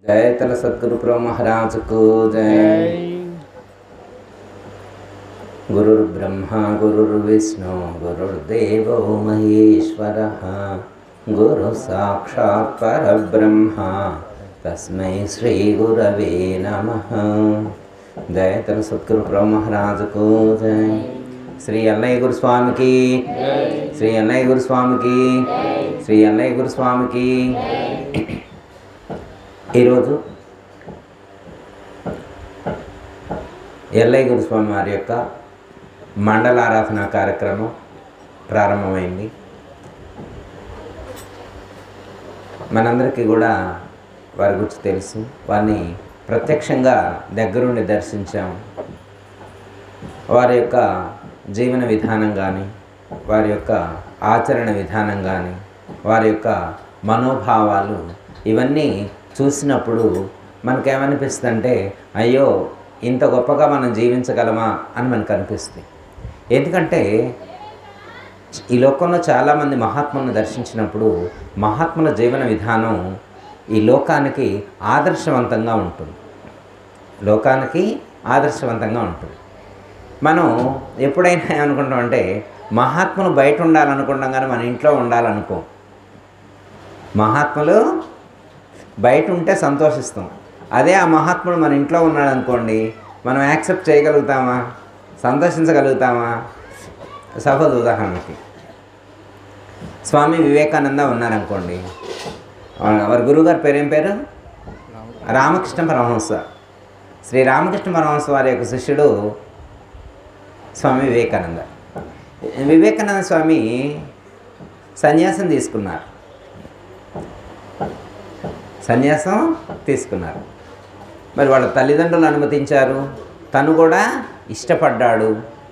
जय तल सद्गुरु प्रभु महाराज को जय। गुरुर्ब्रह्मा गुरुर्विष्णु गुरुर्देवो महेश्वरः गुरु साक्षात् परब्रह्म तस्मै श्री गुरवे नमः। जय तल सद्गुरु प्रभु महाराज को जय। श्री अल्लाह गुरु स्वामी की, श्री अल्लाह गुरु स्वामी की, श्री अल्लाह गुरु स्वामी की। ఈరోజు ఎల్లయ్య గురుస్వామి వారి యొక్క మండల ఆరాధన కార్యక్రమం ప్రారంభమైంది. మనందరికీ కూడా వారి గురించి తెలుసు. వారిని ప్రత్యక్షంగా దగ్గరుండి దర్శించాము. వారి యొక్క జీవన విధానం కానీ, వారి యొక్క ఆచరణ విధానం కానీ, వారి యొక్క మనోభావాలు ఇవన్నీ చూసినప్పుడు మనకేమనిపిస్తుంది అంటే, అయ్యో ఇంత గొప్పగా మనం జీవించగలమా అని మనకు అనిపిస్తుంది. ఎందుకంటే ఈ లోకంలో చాలామంది మహాత్ములను దర్శించినప్పుడు మహాత్ముల జీవన విధానం ఈ లోకానికి ఆదర్శవంతంగా ఉంటుంది. లోకానికి ఆదర్శవంతంగా ఉంటుంది. మనం ఎప్పుడైనా ఏమనుకుంటామంటే, మహాత్ములు బయట ఉండాలనుకుంటాం కానీ మన ఇంట్లో ఉండాలనుకోం. మహాత్ములు బయట ఉంటే సంతోషిస్తాం. అదే ఆ మహాత్ముడు మన ఇంట్లో ఉన్నాడు అనుకోండి, మనం యాక్సెప్ట్ చేయగలుగుతామా, సంతోషించగలుగుతామా? సపోజ్ ఉదాహరణకి స్వామి వివేకానంద ఉన్నారనుకోండి. వారి గురువుగారి పేరు ఏం పేరు? రామకృష్ణ పరమహంస. శ్రీ రామకృష్ణ పరమహంస వారి యొక్క శిష్యుడు స్వామి వివేకానంద. వివేకానంద స్వామి సన్యాసం తీసుకున్నారు. మరి వాళ్ళ తల్లిదండ్రులు అనుమతించారు. తను కూడా ఇష్టపడ్డాడు.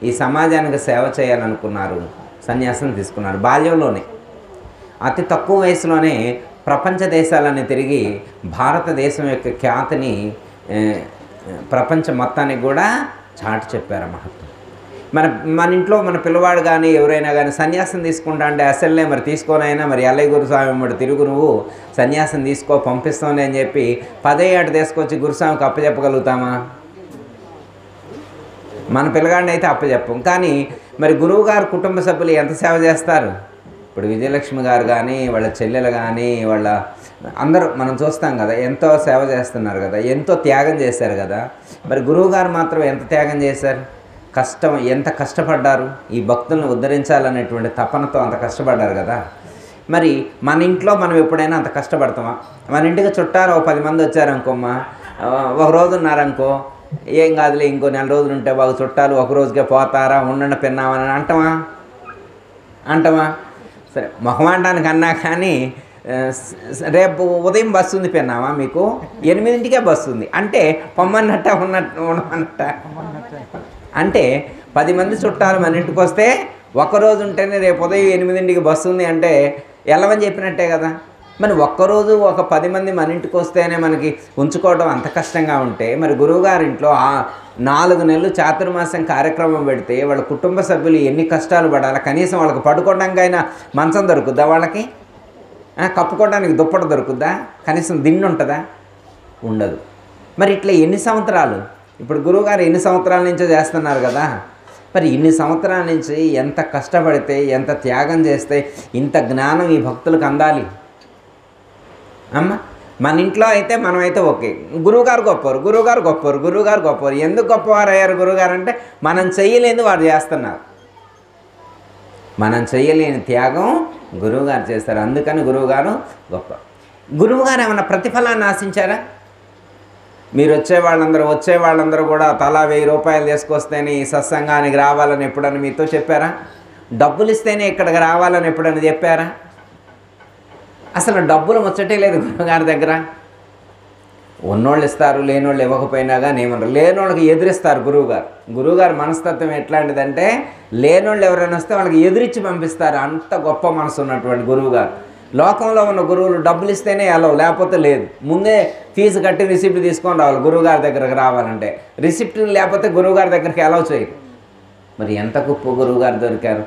ఈ సమాజానికి సేవ చేయాలనుకున్నారు. సన్యాసం తీసుకున్నారు. బాల్యంలోనే, అతి తక్కువ వయసులోనే ప్రపంచ దేశాలని తిరిగి భారతదేశం యొక్క ఖ్యాతిని ప్రపంచం మొత్తానికి కూడా చాటి చెప్పారు మహాత్ములు. మన ఇంట్లో మన పిల్లవాడు కానీ ఎవరైనా కానీ సన్యాసం తీసుకుంటా అంటే, అసలే మరి తీసుకోనైనా మరి అల్లయ్య గురుస్వామి మరి తిరుగు, నువ్వు సన్యాసం తీసుకో పంపిస్తాను అని చెప్పి 10 ఏట తీసుకొచ్చి గురుస్వామికి అప్పచెప్పగలుగుతామా? మన పిల్లగాడిని అయితే అప్పచెప్పం. కానీ మరి గురువుగారు కుటుంబ సభ్యులు ఎంత సేవ చేస్తారు? ఇప్పుడు విజయలక్ష్మి గారు కానీ, వాళ్ళ చెల్లెలు కానీ, వాళ్ళ అందరూ మనం చూస్తాం కదా, ఎంతో సేవ చేస్తున్నారు కదా, ఎంతో త్యాగం చేశారు కదా. మరి గురువుగారు మాత్రం ఎంత త్యాగం చేశారు? ఎంత కష్టపడ్డారు? ఈ భక్తులను ఉద్ధరించాలనేటువంటి తపనతో అంత కష్టపడ్డారు కదా. మరి మన ఇంట్లో మనం ఎప్పుడైనా అంత కష్టపడతామా? మన ఇంటికి చుట్టాలు 10 మంది వచ్చారనుకోమ్మా, ఒక రోజు ఉన్నారనుకో, ఏం కాదులే ఇంకో 4 రోజులు ఉంటే బాగు, చుట్టాలు ఒక రోజుకే పోతారా, ఉండండి పిన్నామని అంటామా? సరే, మొహమాటానికి అన్నా కానీ రేపు ఉదయం బస్సు ఉంది పిన్నామా, మీకు 8ంటికే బస్సు ఉంది అంటే పొమ్మన్నట్ట ఉండమన్నట్ట. అంటే 10 మంది చుట్టాలు మన ఇంటికి వస్తే ఒక్కరోజు ఉంటేనే రేపు ఉదయం 8ంటికి బస్సు ఉంది అంటే వెళ్ళమని చెప్పినట్టే కదా. మరి ఒక్కరోజు ఒక 10 మంది మన ఇంటికి వస్తేనే మనకి ఉంచుకోవడం అంత కష్టంగా ఉంటే, మరి గురువుగారింట్లో 4 నెలలు చాతుర్మాసం కార్యక్రమం పెడితే వాళ్ళ కుటుంబ సభ్యులు ఎన్ని కష్టాలు పడాలి? కనీసం వాళ్ళకి పడుకోవడానికైనా మంచం దొరుకుద్దా? వాళ్ళకి కప్పుకోవడానికి దుప్పట దొరుకుద్దా? కనీసం దిండు ఉంటుందా? ఉండదు. మరి ఇట్లా ఎన్ని సంవత్సరాలు? ఇప్పుడు గురువుగారు ఎన్ని సంవత్సరాల నుంచో చేస్తున్నారు కదా. మరి ఇన్ని సంవత్సరాల నుంచి ఎంత కష్టపడితే, ఎంత త్యాగం చేస్తే ఇంత జ్ఞానం ఈ భక్తులకు అందాలి అమ్మ. మన ఇంట్లో అయితే మనమైతే ఓకే, గురువుగారు గొప్పవారు. ఎందుకు గొప్పవారు అయ్యారు గురువుగారు అంటే, మనం చెయ్యలేని వారు చేస్తున్నారు. మనం చెయ్యలేని త్యాగం గురువుగారు చేస్తారు. అందుకని గురువుగారు గొప్ప. గురువుగారు ఏమన్నా ప్రతిఫలాన్ని ఆశించారా? మీరు వచ్చే వాళ్ళందరూ కూడా తలా 1000 రూపాయలు తీసుకొస్తేనే ఈ సత్సంగానికి రావాలని ఎప్పుడని మీతో చెప్పారా? డబ్బులు ఇస్తేనే ఇక్కడికి రావాలని ఎప్పుడని చెప్పారా? అసలు డబ్బులు ముచ్చటే లేదు గురువుగారి దగ్గర. ఉన్నోళ్ళు ఇస్తారు, లేనోళ్ళు ఇవ్వకపోయినా కానీ ఏమన్నారు. లేనోళ్ళకి ఎదురిస్తారు గురువుగారు మనస్తత్వం ఎట్లాంటిదంటే, లేనోళ్ళు ఎవరైనా వస్తే వాళ్ళకి ఎదురిచ్చి పంపిస్తారు. అంత గొప్ప మనసు ఉన్నటువంటి గురువుగారు. లోకంలో ఉన్న గురువులు డబ్బులు ఇస్తేనే అలవ్, లేకపోతే లేదు. ముందే ఫీజు కట్టి రిసిప్ట్ తీసుకొని రావాలి గురువుగారి దగ్గరకు రావాలంటే. రిసిప్ట్ లేకపోతే గురువుగారి దగ్గరికి అలవ్ చేయరు. మరి ఎంత గొప్ప గురువుగారు దొరికారు.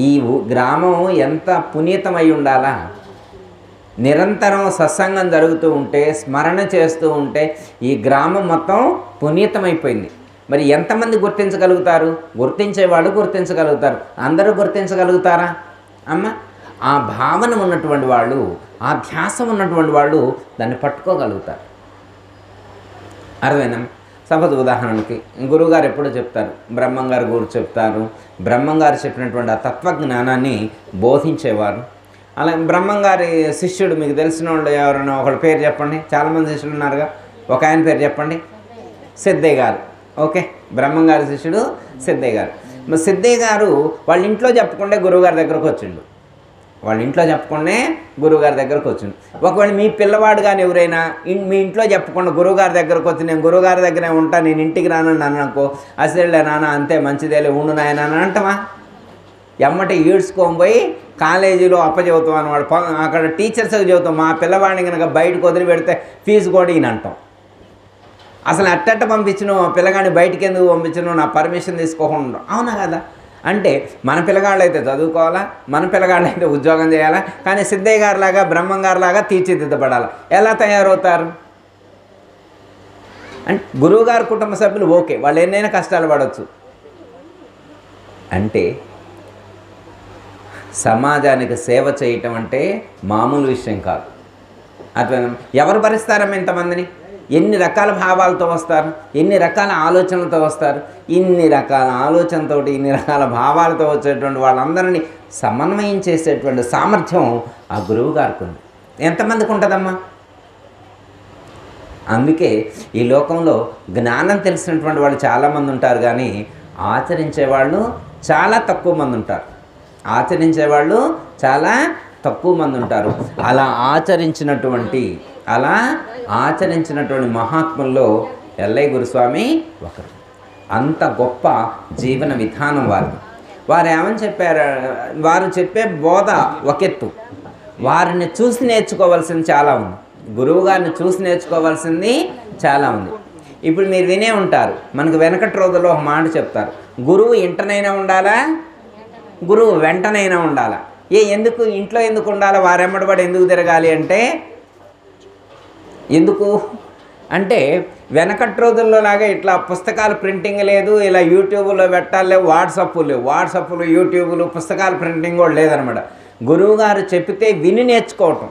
ఈ గ్రామం ఎంత పునీతమై ఉండాలా. నిరంతరం సత్సంగం జరుగుతూ ఉంటే, స్మరణ చేస్తూ ఉంటే ఈ గ్రామం మొత్తం పునీతమైపోయింది. మరి ఎంతమంది గుర్తించగలుగుతారు? గుర్తించేవాళ్ళు గుర్తించగలుగుతారు. అందరూ గుర్తించగలుగుతారా అమ్మ? ఆ భావన ఉన్నటువంటి వాళ్ళు, ఆ ధ్యాస ఉన్నటువంటి వాళ్ళు దాన్ని పట్టుకోగలుగుతారు. అర్థమైనా? సపోజ్ ఉదాహరణకి గురువుగారు ఎప్పుడూ చెప్తారు, బ్రహ్మంగారు గురు చెప్తారు, బ్రహ్మంగారు చెప్పినటువంటి ఆ తత్వజ్ఞానాన్ని బోధించేవారు. అలా బ్రహ్మంగారి శిష్యుడు మీకు తెలిసిన వాళ్ళు ఎవరైనా ఒకళ్ళ పేరు చెప్పండి. చాలామంది శిష్యులు ఉన్నారుగా, ఒక ఆయన పేరు చెప్పండి. సిద్ధయ్య గారు. ఓకే, బ్రహ్మంగారి శిష్యుడు సిద్ధయ్య గారు. మరి సిద్ధయ్య గారు వాళ్ళ ఇంట్లో చెప్పుకుంటే గురువుగారి దగ్గరకు వచ్చిండు. వాళ్ళ ఇంట్లో చెప్పుకుంటే గురువుగారి దగ్గరకు వచ్చిండు. ఒకవేళ మీ పిల్లవాడు కానీ ఎవరైనా మీ ఇంట్లో చెప్పకుండా గురువుగారి దగ్గరకు వచ్చి నేను గురువుగారి దగ్గరే ఉంటా, నేను ఇంటికి రానని అనుకో, అసలే నాన్న అంతే మంచిదేలే ఉండు నాయన అని అంటామా? ఎమ్మటి ఈడ్చుకొని పోయి కాలేజీలో అప్పచెబుతాం అన్నమాట. అక్కడ టీచర్స్కి చెబుతాం, మా పిల్లవాడిని కనుక బయటకు వదిలి పెడితే ఫీజు కూడా ఈయన అంటాం. అసలు అట్టట్ట పంపించను, పిల్లగాడిని బయటికి ఎందుకు పంపించను, నా పర్మిషన్ తీసుకోకుండా. అవునా కదా? అంటే మన పిల్లగాళ్ళు అయితే చదువుకోవాలా, మన పిల్లగాళ్ళు అయితే ఉద్యోగం చేయాలా, కానీ సిద్ధయ్య గారిలాగా బ్రహ్మంగారిలాగా తీర్చిదిద్దపడాలి. ఎలా తయారవుతారు అంటే గురువుగారు కుటుంబ సభ్యులు ఓకే, వాళ్ళు ఎన్నైనా కష్టాలు పడవచ్చు. అంటే సమాజానికి సేవ చేయటం అంటే మామూలు విషయం కాదు. అట్లా ఎవరు భరిస్తారమ్మా ఇంతమందిని? ఎన్ని రకాల భావాలతో వస్తారు, ఎన్ని రకాల ఆలోచనలతో వస్తారు. ఇన్ని రకాల ఆలోచనతో, ఇన్ని రకాల భావాలతో వచ్చేటువంటి వాళ్ళందరినీ సమన్వయం చేసేటువంటి సామర్థ్యం ఆ గురువు గారికి ఉంది. ఎంతమందికి ఉంటుందమ్మా? అందుకే ఈ లోకంలో జ్ఞానం తెలిసినటువంటి వాళ్ళు చాలామంది ఉంటారు, కానీ ఆచరించేవాళ్ళు చాలా తక్కువ మంది ఉంటారు. ఆచరించేవాళ్ళు చాలా తక్కువ మంది ఉంటారు. అలా ఆచరించినటువంటి మహాత్ముల్లో ఎల్లయ్య గురుస్వామి ఒకరు. అంత గొప్ప జీవన విధానం వారిది. వారు ఏమని చెప్పారు? వారు చెప్పే బోధ ఒకెత్తు, వారిని చూసి నేర్చుకోవాల్సింది చాలా ఉంది. గురువు గారిని చూసి నేర్చుకోవాల్సింది చాలా ఉంది. ఇప్పుడు మీరు వినే ఉంటారు, మనకు వెనకటి రోజుల్లో ఒక మాట చెప్తారు, గురువు ఇంటనైనా ఉండాలా, గురువు వెంటనైనా ఉండాలా. ఎందుకు ఇంట్లో ఎందుకు ఉండాలా, వారెమ్మడబడి ఎందుకు తిరగాలి అంటే, ఎందుకు అంటే వెనకటి రోజుల్లో లాగా ఇట్లా పుస్తకాలు ప్రింటింగ్ లేదు, ఇలా యూట్యూబ్లో పెట్టాలి, వాట్సాప్లు యూట్యూబ్లు పుస్తకాలు ప్రింటింగ్ కూడా లేదనమాట. గురువుగారు చెప్పితే విని నేర్చుకోవటం.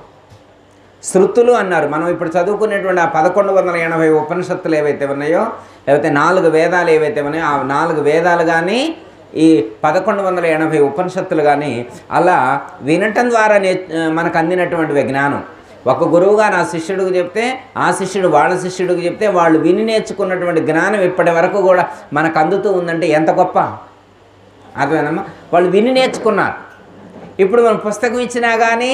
శృతులు అన్నారు. మనం ఇప్పుడు చదువుకునేటువంటి ఆ 1180 ఉపనిషత్తులు ఏవైతే ఉన్నాయో, లేకపోతే 4 వేదాలు ఏవైతే ఉన్నాయో, ఆ 4 వేదాలు కానీ ఈ 1180 ఉపనిషత్తులు కానీ అలా వినటం ద్వారా మనకు అందినటువంటి జ్ఞానం. ఒక గురువుగారు ఆ శిష్యుడికి చెప్తే, ఆ శిష్యుడు వాళ్ళ శిష్యుడికి చెప్తే, వాళ్ళు విని నేర్చుకున్నటువంటి జ్ఞానం ఇప్పటి వరకు కూడా మనకు అందుతూ ఉందంటే ఎంత గొప్ప. అర్థమేనమ్మా? వాళ్ళు విని నేర్చుకున్నారు. ఇప్పుడు మనం పుస్తకం ఇచ్చినా కానీ,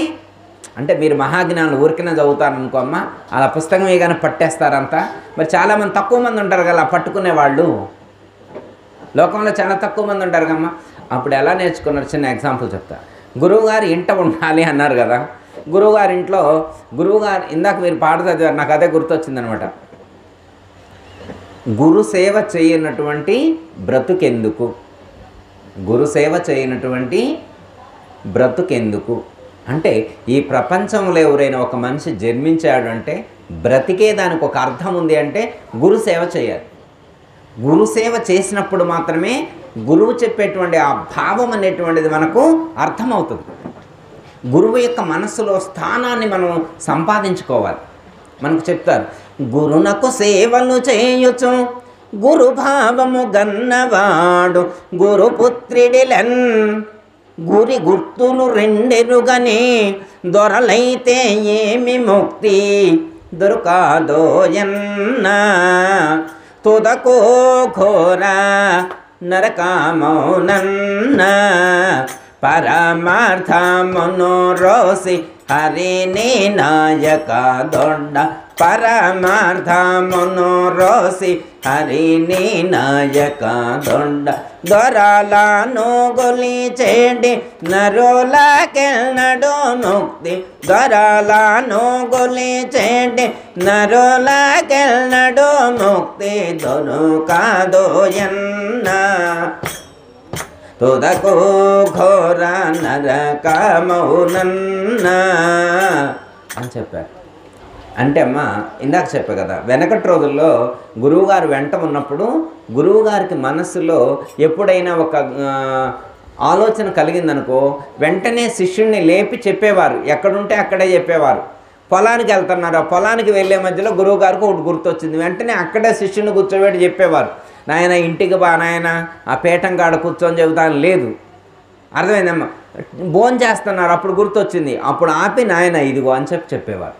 అంటే మీరు మహాజ్ఞానులు ఊరికనే చదువుతారనుకో అమ్మ, అలా పుస్తకం కానీ పట్టేస్తారంతా. మరి చాలామంది తక్కువ మంది ఉంటారు కదా పట్టుకునేవాళ్ళు, లోకంలో చాలా తక్కువ మంది ఉంటారు కమ్మా. అప్పుడు ఎలా నేర్చుకున్నారు? చిన్న ఎగ్జాంపుల్ చెప్తా. గురువుగారు ఇంట ఉండాలి అన్నారు కదా. గురువుగారి ఇంట్లో గురువుగారు ఇందాక మీరు పాట చదివారు, నాకు అదే గుర్తొచ్చిందనమాట. గురు సేవ చేయనటువంటి బ్రతుకెందుకు, గురు సేవ చేయనటువంటి బ్రతుకెందుకు అంటే, ఈ ప్రపంచంలో ఎవరైనా ఒక మనిషి జన్మించాడు అంటే బ్రతికే దానికి ఒక అర్థం ఉంది అంటే గురు సేవ చేయాలి. గురు సేవ చేసినప్పుడు మాత్రమే గురువు చెప్పేటువంటి ఆ భావం అనేటువంటిది మనకు అర్థమవుతుంది. గురువు యొక్క మనస్సులో స్థానాన్ని మనం సంపాదించుకోవాలి. మనకు చెప్తారు, గురునకు సేవలు చేయొచ్చు గురుభావము గన్నవాడు గురుపుత్రుడిలన్, గురి గుర్తులు రెండెరుగని దొరలైతే ఏమి ముక్తి దొరకాదోయన్నా, తుదకో ఘోర నరకామౌనన్నా, పరమార్థమును రోసి హరిని నాయక దొడ్డ, పరమార్థమును రోసి హరిని నాయక దొడ్డ, దొరలను గొలిచేడి నరులకెన్నడు ముక్తి, దొరలను గొలిచేడి నరులకెన్నడు ముక్తి దొరకదోయన్నా, తుదకు ఘోర నరకమౌనన్నా. అని చెప్పారు. అంటే అమ్మ ఇందాక చెప్పా కదా, వెనకటి రోజుల్లో గురువుగారు వెంట ఉన్నప్పుడు గురువుగారికి మనస్సులో ఎప్పుడైనా ఒక ఆలోచన కలిగిందనుకో వెంటనే శిష్యుడిని లేపి చెప్పేవారు, ఎక్కడుంటే అక్కడే చెప్పేవారు. పొలానికి వెళ్తున్నారు, ఆ పొలానికి వెళ్ళే మధ్యలో గురువుగారికి ఒకటి గుర్తొచ్చింది, వెంటనే అక్కడే శిష్యుని కూర్చోబెట్టి చెప్పేవారు, నాయన ఇంటికి బా నాయన, ఆ పీఠం కాడ కూర్చొని చెబుతాను లేదు. అర్థమైందమ్మా? భోజనం చేస్తున్నారు, అప్పుడు గుర్తొచ్చింది, అప్పుడు ఆపి నాయన ఇదిగో అని చెప్పేవారు.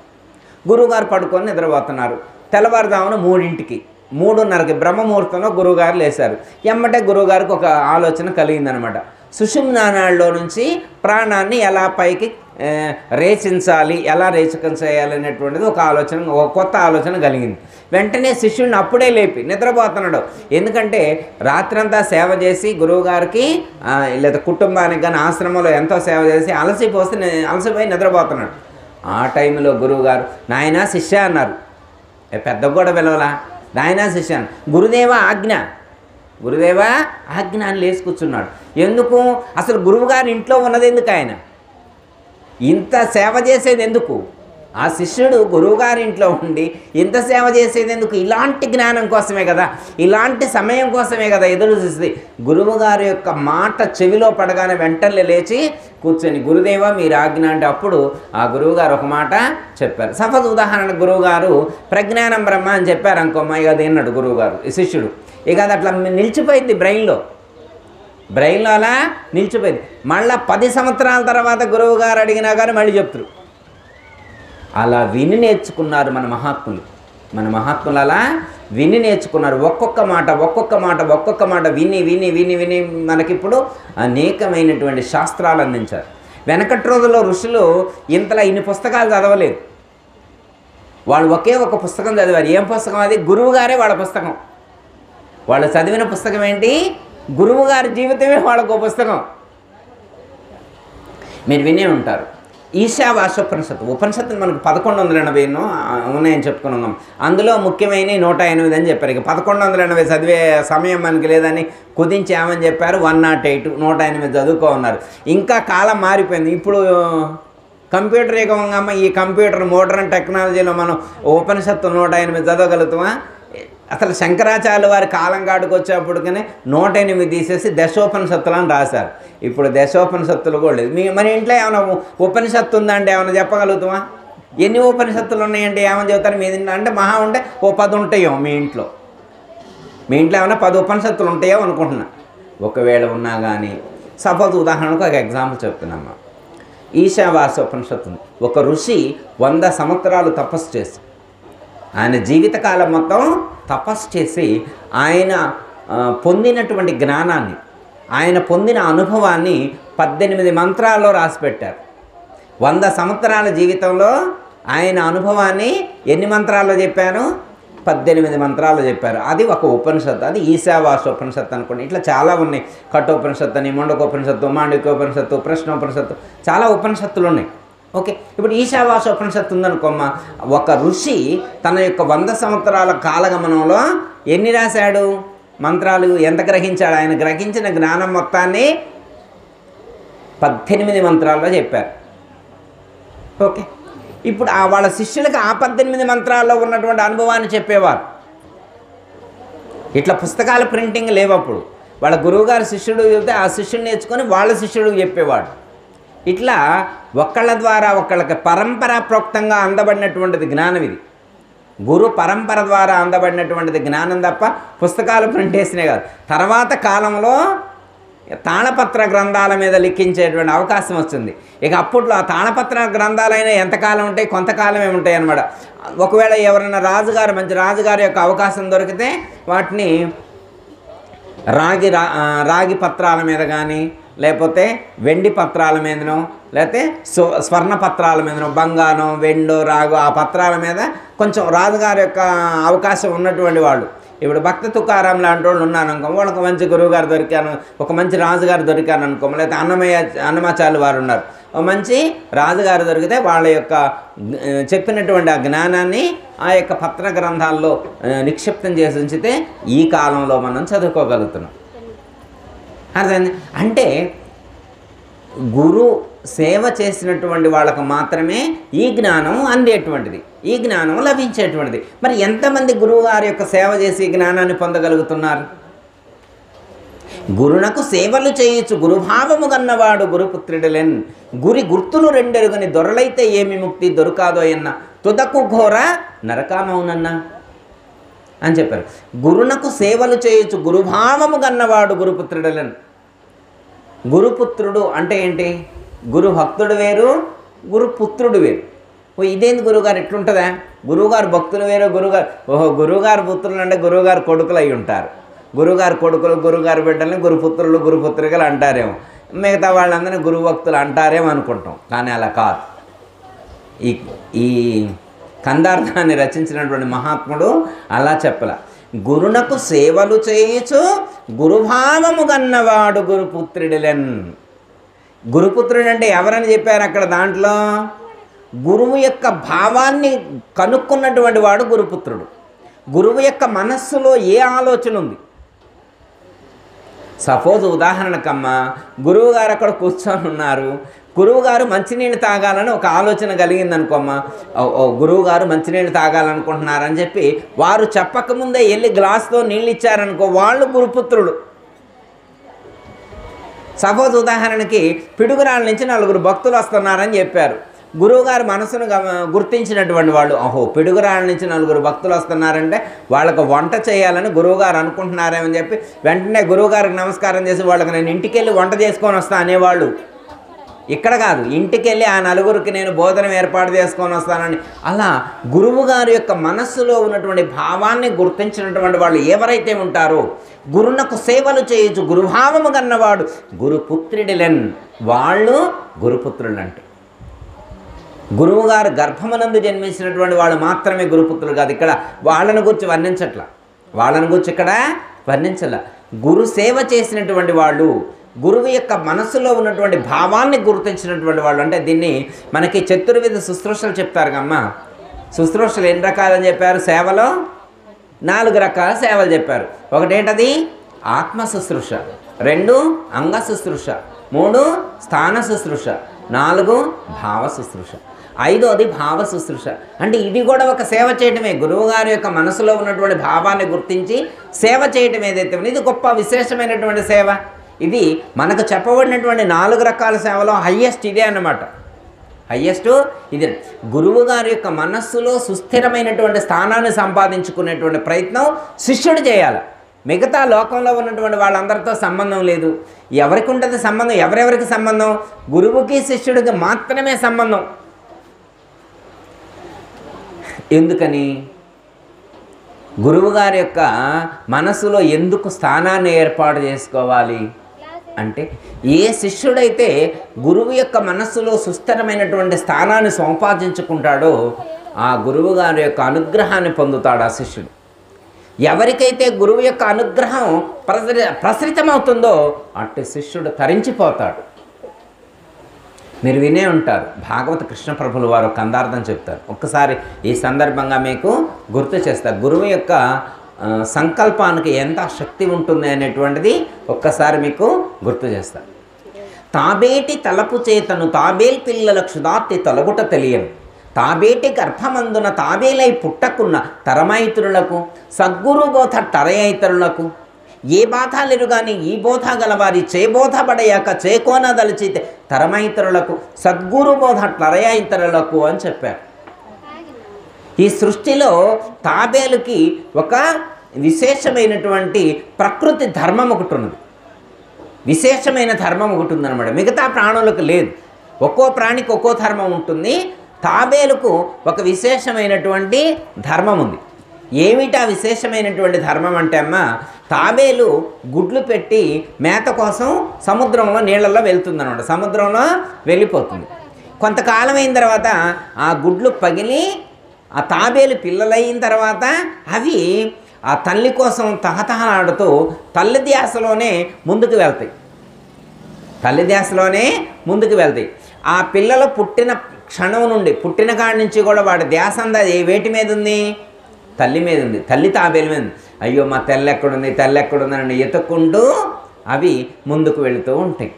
గురువుగారు పడుకొని నిద్రపోతున్నారు. తెల్లవారుదామున 3:30కి బ్రహ్మముహూర్తంలో గురువుగారు లేశారు. ఎమ్మటే గురువుగారికి ఒక ఆలోచన కలిగిందనమాట. సుషుమ్నానాళ్ళలో నుంచి ప్రాణాన్ని ఎలా పైకి రేచించాలి, ఎలా రేచకం చేయాలి అనేటువంటిది ఒక ఆలోచన, ఒక కొత్త ఆలోచన కలిగింది. వెంటనే శిష్యుడిని అప్పుడే లేపి, నిద్రపోతున్నాడు, ఎందుకంటే రాత్రంతా సేవ చేసి గురువుగారికి లేదా కుటుంబానికి కానీ ఆశ్రమంలో ఎంతో సేవ చేసి అలసిపోయి నిద్రపోతున్నాడు. ఆ టైంలో గురువుగారు నాయనా శిష్య అన్నారు. పెద్ద కూడా పిలవలా, నాయనా శిష్య అన్న. గురుదేవా ఆజ్ఞ అని లేచి కూర్చున్నాడు. ఎందుకు? అసలు గురువుగారు ఇంట్లో ఉన్నది ఎందుకు? ఆయన ఇంత సేవ చేసేది ఎందుకు? ఆ శిష్యుడు గురువుగారి ఇంట్లో ఉండి ఇంత సేవ చేసేది ఎందుకు? ఇలాంటి జ్ఞానం కోసమే కదా, ఇలాంటి సమయం కోసమే కదా ఎదురు చూస్తుంది. గురువుగారి యొక్క మాట చెవిలో పడగానే వెంటనే లేచి కూర్చొని గురుదేవా మీరు ఆజ్ఞ అంటే అప్పుడు ఆ గురువుగారు ఒక మాట చెప్పారు. సపోజ్ ఉదాహరణ గురువుగారు ప్రజ్ఞానం బ్రహ్మ అని చెప్పారు అనుకోమ్మ, ఇక అది అన్నాడు గురువుగారు. ఈ శిష్యుడు ఇక అది అట్లా నిలిచిపోయింది బ్రెయిన్లో అలా నిలిచిపోయింది. మళ్ళీ 10 సంవత్సరాల తర్వాత గురువుగారు అడిగినా కానీ మళ్ళీ చెప్తారు. అలా విని నేర్చుకున్నారు మన మహాత్ములు అలా విని నేర్చుకున్నారు. ఒక్కొక్క మాట విని మనకిప్పుడు అనేకమైనటువంటి శాస్త్రాలు అందించారు. వెనకటి రోజుల్లో ఋషులు ఇంతలా ఇన్ని పుస్తకాలు చదవలేదు. వాళ్ళు ఒకే ఒక పుస్తకం చదివారు. ఏం పుస్తకం అది? గురువుగారే వాళ్ళ పుస్తకం. వాళ్ళు చదివిన పుస్తకం ఏంటి? గురువుగారి జీవితమే వాళ్ళకు పుస్తకం. మీరు వినే ఉంటారు ఉపనిషత్తు మనకు 1180 ఉన్నాయని చెప్పుకున్నాం. అందులో ముఖ్యమైన 108 అని చెప్పారు. ఇక 1180 చదివే సమయం మనకి లేదని కుదించామని చెప్పారు. 108 108 చదువుకో ఉన్నారు. ఇంకా కాలం మారిపోయింది. ఇప్పుడు కంప్యూటర్ యుగంగా ఈ కంప్యూటర్ మోడర్న్ టెక్నాలజీలో మనం ఉపనిషత్తు 108 చదవగలుగుతామా? అసలు శంకరాచార్యుల వారి కాలం కాడికి వచ్చేప్పటికనే 108 తీసేసి దశోపనిషత్తులు అని రాశారు. ఇప్పుడు దశోపనిషత్తులు కూడా లేదు. మన ఇంట్లో ఏమైనా ఉపనిషత్తు ఉందంటే ఏమైనా చెప్పగలుగుతామా? ఎన్ని ఉపనిషత్తులు ఉన్నాయంటే ఏమని చెబుతారు? మీ అంటే మహా ఉంటే 10 ఉంటాయో మీ ఇంట్లో ఏమైనా 10 ఉపనిషత్తులు ఉంటాయో అనుకుంటున్నా. ఒకవేళ ఉన్నా కానీ సపోజ్ ఉదాహరణకు ఒక ఎగ్జాంపుల్ చెప్తున్నామ్మా. ఈశావాస్యోపనిషత్తు ఉంది. ఒక ఋషి 100 సంవత్సరాలు తపస్సు చేసి ఆయన జీవితకాలం మొత్తం తపస్సు చేసి ఆయన పొందినటువంటి జ్ఞానాన్ని, ఆయన పొందిన అనుభవాన్ని 18 మంత్రాల్లో రాసిపెట్టారు. 100 సంవత్సరాల జీవితంలో ఆయన అనుభవాన్ని ఎన్ని మంత్రాల్లో చెప్పారు? 18 మంత్రాలు చెప్పారు. అది ఒక ఉపనిషత్తు. అది ఈశావాస్యోపనిషత్తు అనుకోండి. ఇట్లా చాలా ఉన్నాయి. కఠోపనిషత్తు అని, ముండకోపనిషత్తు, మాండవికోపనిషత్తు, ప్రశ్నోపనిషత్తు, చాలా ఉపనిషత్తులు ఉన్నాయి. ఓకే, ఇప్పుడు ఈశావాస్యోపనిషత్తు ఉందనుకోమ్మ. ఒక ఋషి తన యొక్క 100 సంవత్సరాల కాలగమనంలో ఎన్ని రాశాడు మంత్రాలు? ఎంత గ్రహించాడు? ఆయన గ్రహించిన జ్ఞానం మొత్తాన్ని 18 మంత్రాల్లో చెప్పారు. ఓకే, ఇప్పుడు వాళ్ళ శిష్యులకు ఆ 18 మంత్రాల్లో ఉన్నటువంటి అనుభవాన్ని చెప్పేవారు. ఇట్లా పుస్తకాల ప్రింటింగ్ లేవప్పుడు. వాళ్ళ గురువుగారు శిష్యుడు చెబితే ఆ శిష్యుడు నేర్చుకొని వాళ్ళ శిష్యుడికి చెప్పేవాడు. ఇట్లా ఒకళ్ళ ద్వారా ఒకళ్ళకి పరంపరా ప్రోక్తంగా అందబడినటువంటిది జ్ఞానం. ఇది గురు పరంపర ద్వారా అందబడినటువంటిది జ్ఞానం తప్ప పుస్తకాలు ప్రింట్ చేసినే కాదు. తర్వాత కాలంలో తాళపత్ర గ్రంథాల మీద లిఖించేటువంటి అవకాశం వస్తుంది. ఇక అప్పట్లో ఆ తాళపత్ర గ్రంథాలైనా ఎంతకాలం ఉంటాయి? కొంతకాలమే ఉంటాయి అన్నమాట. ఒకవేళ ఎవరైనా మంచి రాజుగారి యొక్క అవకాశం దొరికితే వాటిని రాగి పత్రాల మీద కానీ, లేకపోతే వెండి పత్రాల మీదనో, లేకపోతే స్వర్ణ పత్రాల మీదనో, బంగారం, వెండో, రాగు ఆ పత్రాల మీద కొంచెం రాజుగారి యొక్క అవకాశం ఉన్నటువంటి వాళ్ళు. ఇప్పుడు భక్త తుకారాం లాంటి వాళ్ళు ఉన్నారు అనుకో, వాళ్ళకి మంచి గురువుగారు దొరికాను, ఒక మంచి రాజుగారు దొరికాను అనుకో, లేకపోతే అన్నమాచార్యులు వారు ఉన్నారు, మంచి రాజుగారు దొరికితే వాళ్ళ యొక్క చెప్పినటువంటి ఆ జ్ఞానాన్ని ఆ యొక్క పత్ర గ్రంథాల్లో నిక్షిప్తం చేసి ఉంచితే ఈ కాలంలో మనం చదువుకోగలుగుతున్నాం. అర్థమైంది? అంటే గురు సేవ చేసినటువంటి వాళ్ళకు మాత్రమే ఈ జ్ఞానం అందేటువంటిది, ఈ జ్ఞానం లభించేటువంటిది. మరి ఎంతమంది గురువు గారి యొక్క సేవ చేసి ఈ జ్ఞానాన్ని పొందగలుగుతున్నారు? గురునకు సేవలు చేయొచ్చు గురుభావము గన్నవాడు గురుపుత్రుడులెన్, గురి గుర్తులు రెండెరుగని దొరలైతే ఏమి ముక్తి దొరకాదో అన్న తుదకు ఘోర నరకామవునన్నా అని చెప్పారు. గురునకు సేవలు చేయొచ్చు గురుభావము గన్నవాడు గురుపుత్రుడులెన్. గురుపుత్రుడు అంటే ఏంటి? గురు భక్తుడు వేరు, గురుపుత్రుడు వేరు. ఇదేంది గురువుగారు ఎట్లుంటుందా? గురువుగారు భక్తులు వేరు, గురువుగారు గురువుగారు పుత్రులు అంటే గురువుగారు కొడుకులు అయి ఉంటారు. గురువుగారు కొడుకులు గురువుగారు బిడ్డల్ని గురుపుత్రులు గురుపుత్రికలు అంటారేమో, మిగతా వాళ్ళందరినీ గురుభక్తులు అంటారేమో అనుకుంటాం. కానీ అలా కాదు. ఈ కందార్థాన్ని రచించినటువంటి మహాత్ముడు అలా చెప్పల. గురునకు సేవలు చేయొచ్చు గురుభావము గన్నవాడు గురుపుత్రుడులెన్. గురుపుత్రుడు అంటే ఎవరని చెప్పారు అక్కడ? దాంట్లో గురువు యొక్క భావాన్ని కనుక్కున్నటువంటి వాడు గురుపుత్రుడు. గురువు యొక్క మనస్సులో ఏ ఆలోచన ఉంది? సపోజ్ ఉదాహరణకమ్మా, గురువుగారు అక్కడ కూర్చొని ఉన్నారు, గురువుగారు మంచినీళ్ళు తాగాలని ఒక ఆలోచన కలిగింది అనుకోమ్మా. గురువుగారు మంచినీళ్ళు తాగాలనుకుంటున్నారని చెప్పి వారు చెప్పకముందే వెళ్ళి గ్లాస్తో నీళ్ళు ఇచ్చారనుకో, వాళ్ళు గురుపుత్రుడు. సపోజ్ ఉదాహరణకి పిడుగురాళ్ళ నుంచి 4 భక్తులు వస్తున్నారని చెప్పారు. గురువుగారు మనసును గుర్తించినటువంటి వాళ్ళు, ఓహో పిడుగురాళ్ళ నుంచి 4 భక్తులు వస్తున్నారంటే వాళ్ళకు వంట చేయాలని గురువుగారు అనుకుంటున్నారేమని చెప్పి వెంటనే గురువుగారికి నమస్కారం చేసి వాళ్ళకి నేను ఇంటికి వెళ్ళి వంట చేసుకొని వస్తా అనేవాళ్ళు. ఇక్కడ కాదు, ఇంటికి వెళ్ళి ఆ 4 నేను భోజనం ఏర్పాటు చేసుకొని వస్తానని. అలా గురువుగారి యొక్క మనస్సులో ఉన్నటువంటి భావాన్ని గుర్తించినటువంటి వాళ్ళు ఎవరైతే ఉంటారో, గురునకు సేవలు చేయొచ్చు గురుభావము కన్నవాడు గురుపుత్రుడులెన్, వాళ్ళు గురుపుత్రులు. అంటే గురువుగారు గర్భమునందు జన్మించినటువంటి వాళ్ళు మాత్రమే గురుపుత్రులు కాదు. ఇక్కడ వాళ్ళని గురించి వర్ణించట్ల, వాళ్ళని గురించి ఇక్కడ వర్ణించల. గురు సేవ చేసినటువంటి వాళ్ళు, గురువు యొక్క మనసులో ఉన్నటువంటి భావాన్ని గుర్తించినటువంటి వాళ్ళు. అంటే దీన్ని మనకి చతుర్విధ శుశ్రూషలు చెప్తారు కమ్మా. శుశ్రూషలు ఎన్ని రకాలని చెప్పారు? సేవలో 4 రకాల సేవలు చెప్పారు. ఒకటేంటది? ఆత్మ శుశ్రూష, 2 అంగ శుశ్రూష, 3 స్థాన శుశ్రూష, 4 భావ శుశ్రూష, 5వది భావ శుశ్రూష. అంటే ఇది కూడా ఒక సేవ చేయటమే. గురువుగారి యొక్క మనసులో ఉన్నటువంటి భావాన్ని గుర్తించి సేవ చేయటం ఏదైతే ఉందో ఇది గొప్ప విశేషమైనటువంటి సేవ. ఇది మనకు చెప్పబడినటువంటి 4 రకాల సేవలో హయ్యెస్ట్ ఇదే అన్నమాట. హయ్యెస్ట్ ఇది. గురువు గారి యొక్క మనస్సులో సుస్థిరమైనటువంటి స్థానాన్ని సంపాదించుకునేటువంటి ప్రయత్నం శిష్యుడు చేయాలి. మిగతా లోకంలో ఉన్నటువంటి వాళ్ళందరితో సంబంధం లేదు. ఎవరికి ఉంటుంది సంబంధం? ఎవరెవరికి సంబంధం? గురువుకి శిష్యుడికి మాత్రమే సంబంధం. ఎందుకని? గురువుగారి యొక్క మనసులో ఎందుకు స్థానాన్ని ఏర్పాటు చేసుకోవాలి అంటే, ఏ శిష్యుడైతే గురువు యొక్క మనస్సులో సుస్థిరమైనటువంటి స్థానాన్ని సంపాదించుకుంటాడో ఆ గురువుగారి యొక్క అనుగ్రహాన్ని పొందుతాడు ఆ శిష్యుడు. ఎవరికైతే గురువు యొక్క అనుగ్రహం ప్రసరితమవుతుందో అట్టి శిష్యుడు తరించిపోతాడు. మీరు వినే ఉంటారు, భాగవత కృష్ణ ప్రభులు వారు కందార్థం చెప్తారు. ఒక్కసారి ఈ సందర్భంగా మీకు గుర్తు చేస్తారు. గురువు యొక్క సంకల్పానికి ఎంత శక్తి ఉంటుంది అనేటువంటిది ఒక్కసారి మీకు గుర్తు చేస్తారు. తాబేటి తలపు చేతను తాబేల్ పిల్లల క్షుదార్తి తొలగుట తెలియను, తాబేటి గర్భమందున తాబేలై పుట్టకున్న తరమైతురులకు సద్గురు బోధ టరయైతరులకు ఏ బాధలేరు కానీ ఈ బోధ గలవారి చేబోధ పడయాక చేకోన దలిచితే తరమైతరులకు సద్గురు బోధ టరయైతరులకు అని చెప్పారు. ఈ సృష్టిలో తాబేలుకి ఒక విశేషమైనటువంటి ప్రకృతి ధర్మం ఒకటి ఉన్నది, విశేషమైన ధర్మం ఒకటి ఉందన్నమాట. మిగతా ప్రాణులకు లేదు. ఒక్కో ప్రాణికి ఒక్కో ధర్మం ఉంటుంది. తాబేలుకు ఒక విశేషమైనటువంటి ధర్మం ఉంది. ఏమిటా విశేషమైనటువంటి ధర్మం అంటే అమ్మ, తాబేలు గుడ్లు పెట్టి మేత కోసం సముద్రంలో నీళ్ళల్లో వెళ్తుందన్నమాట. సముద్రంలో వెళ్ళిపోతుంది. కొంతకాలం అయిన తర్వాత ఆ గుడ్లు పగిలి ఆ తాబేలు పిల్లలైన తర్వాత అవి ఆ తల్లి కోసం తహతహలాడుతూ తల్లి ధ్యాసలోనే ముందుకు వెళ్తాయి. తల్లి ధ్యాసలోనే ముందుకు వెళ్తాయి. ఆ పిల్లలు పుట్టిన క్షణం నుండి, పుట్టిన కాడి నుంచి కూడా వాడి ధ్యాస అంతా వేటి మీద ఉంది? తల్లి మీద ఉంది. తల్లి తాబేలు మీద ఉంది. అయ్యో మా తల్లి ఎక్కడుంది, తల్లి ఎక్కడుందని ఎత్తుక్కుంటూ అవి ముందుకు వెళుతూ ఉంటాయి.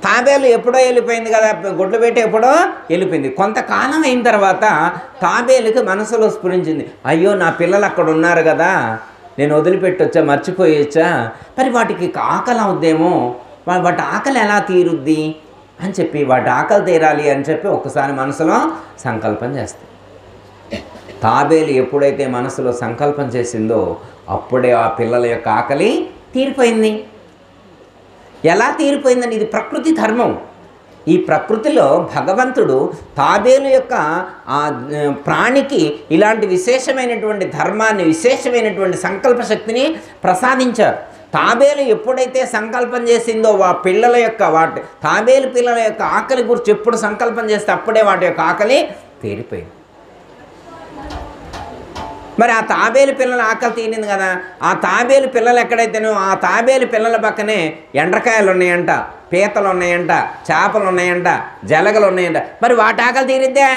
తాబేలు ఎప్పుడో వెళ్ళిపోయింది కదా, గుడ్లు పెట్టి ఎప్పుడో వెళ్ళిపోయింది. కొంతకాలం అయిన తర్వాత తాబేలుకి మనసులో స్ఫురించింది, అయ్యో నా పిల్లలు అక్కడ ఉన్నారు కదా, నేను వదిలిపెట్టొచ్చా, మర్చిపోయొచ్చా, మరి వాటికి ఆకలి అవుద్దేమో, వాటి ఆకలి ఎలా తీరుద్ది అని చెప్పి, వాటి ఆకలి తీరాలి అని చెప్పి ఒకసారి మనసులో సంకల్పం చేస్తుంది. తాబేలు ఎప్పుడైతే మనసులో సంకల్పం చేసిందో అప్పుడే ఆ పిల్లల యొక్క ఆకలి తీరిపోయింది. ఎలా తీరిపోయిందని, ఇది ప్రకృతి ధర్మం. ఈ ప్రకృతిలో భగవంతుడు తాబేలు యొక్క ఆ ప్రాణికి ఇలాంటి విశేషమైనటువంటి ధర్మాన్ని, విశేషమైనటువంటి సంకల్ప శక్తిని ప్రసాదించారు. తాబేలు ఎప్పుడైతే సంకల్పం చేసిందో వాటి తాబేలు పిల్లల యొక్క ఆకలి గురించి ఎప్పుడు సంకల్పం చేస్తే అప్పుడే వాటి యొక్క ఆకలి తీరిపోయింది. మరి ఆ తాబేలు పిల్లల ఆకలి తీరింది కదా, ఆ తాబేలు పిల్లలు ఎక్కడైతేనో ఆ తాబేలు పిల్లల పక్కనే ఎండ్రకాయలు ఉన్నాయంట, పీతలు ఉన్నాయంట, చేపలు ఉన్నాయంట, జలగలు ఉన్నాయంట. మరి వాటి ఆకలి తీరిద్దే?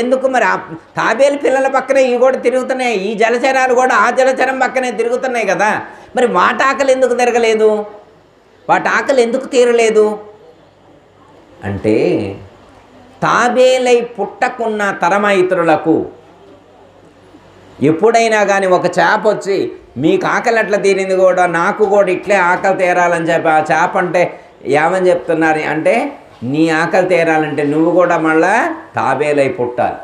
ఎందుకు? మరి ఆ తాబేలు పిల్లల పక్కనే ఇవి కూడా తిరుగుతున్నాయి, ఈ జలచరాలు కూడా ఆ జలచరం పక్కనే తిరుగుతున్నాయి కదా, మరి వాటి ఆకలి ఎందుకు తిరగలేదు? వాటి ఆకలి ఎందుకు తీరలేదు అంటే, తాబేలై పుట్టకున్న తరమైతులకు ఎప్పుడైనా కానీ ఒక చేప వచ్చి మీకు ఆకలి ఎట్లా తీరింది కూడా నాకు కూడా ఇట్లే ఆకలి తీరాలని చెప్పి, ఆ చేప అంటే ఏమని చెప్తున్నారు అంటే, నీ ఆకలి తీరాలంటే నువ్వు కూడా మళ్ళా తాబేలై పుట్టాలి.